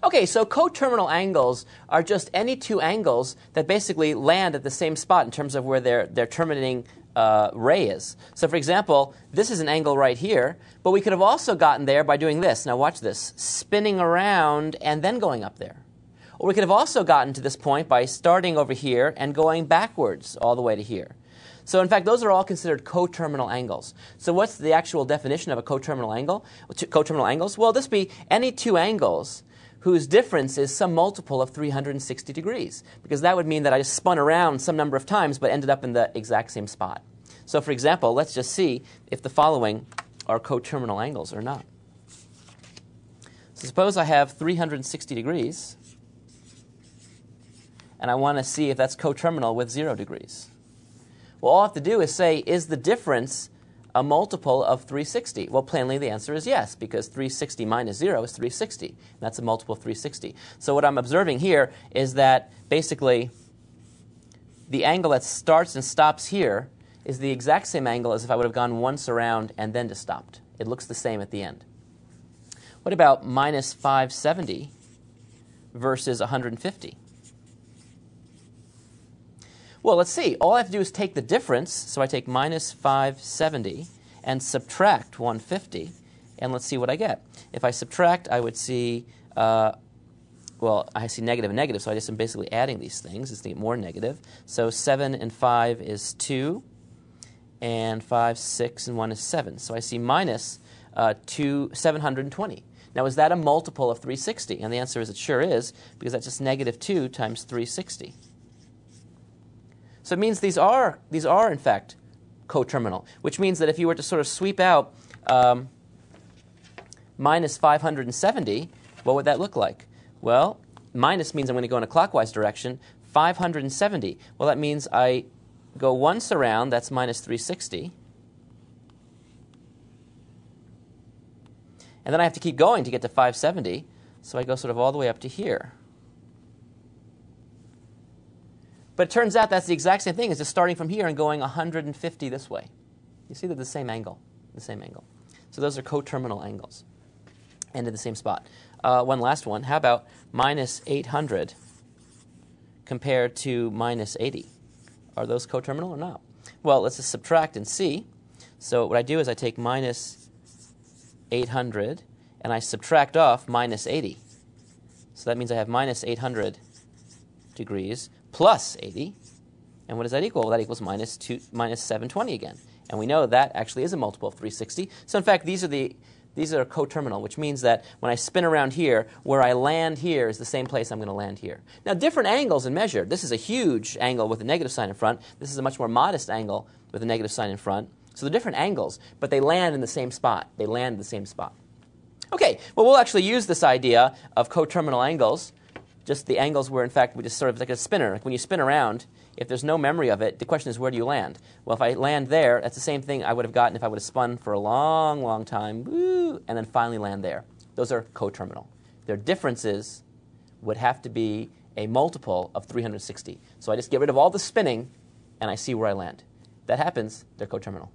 Okay, so coterminal angles are just any two angles that basically land at the same spot in terms of where their terminating ray is. So for example, this is an angle right here, but we could have also gotten there by doing this. Now watch this, spinning around and then going up there. Or we could have also gotten to this point by starting over here and going backwards all the way to here. So in fact, those are all considered coterminal angles. So what's the actual definition of a coterminal angle? Coterminal angles? Well, this be any two angles whose difference is some multiple of 360 degrees, because that would mean that I just spun around some number of times but ended up in the exact same spot. So for example, let's just see if the following are coterminal angles or not. So suppose I have 360 degrees, and I want to see if that's coterminal with 0 degrees. Well, all I have to do is say, is the difference a multiple of 360? Well, plainly the answer is yes, because 360 minus 0 is 360. And that's a multiple of 360. So what I'm observing here is that basically the angle that starts and stops here is the exact same angle as if I would have gone once around and then just stopped. It looks the same at the end. What about minus 570 versus 150? Well, let's see. All I have to do is take the difference. So I take minus 570 and subtract 150, and let's see what I get. If I subtract, I would see, well, I see negative and negative, so I just am basically adding these things. It's to get more negative. So 7 and 5 is 2, and 5, 6, and 1 is 7. So I see minus 720. Now, is that a multiple of 360? And the answer is it sure is, because that's just negative 2 times 360. So it means these are in fact coterminal, which means that if you were to sort of sweep out minus 570, what would that look like? Well, minus means I'm going to go in a clockwise direction. 570, well, that means I go once around, that's minus 360. And then I have to keep going to get to 570, so I go sort of all the way up to here. But it turns out that's the exact same thing as just starting from here and going 150 this way. You see they're the same angle, So those are coterminal angles, and in the same spot. One last one. How about minus 800 compared to minus 80? Are those coterminal or not? Well, let's just subtract and see. So what I do is I take minus 800 and I subtract off minus 80. So that means I have minus 800 degrees plus 80. And what does that equal? Well, that equals minus 720 again. And we know that actually is a multiple of 360. So in fact, these are coterminal, which means that when I spin around here, where I land here is the same place I'm going to land here. Now, different angles in measure. This is a huge angle with a negative sign in front. This is a much more modest angle with a negative sign in front. So they're different angles, but they land in the same spot. They land in the same spot. Okay, well, we'll actually use this idea of coterminal angles, just the angles where, in fact, we just sort of like a spinner. Like when you spin around, if there's no memory of it, the question is, where do you land? Well, if I land there, that's the same thing I would have gotten if I would have spun for a long, long time, woo, and then finally land there. Those are coterminal. Their differences would have to be a multiple of 360. So I just get rid of all the spinning, and I see where I land. If that happens, they're coterminal.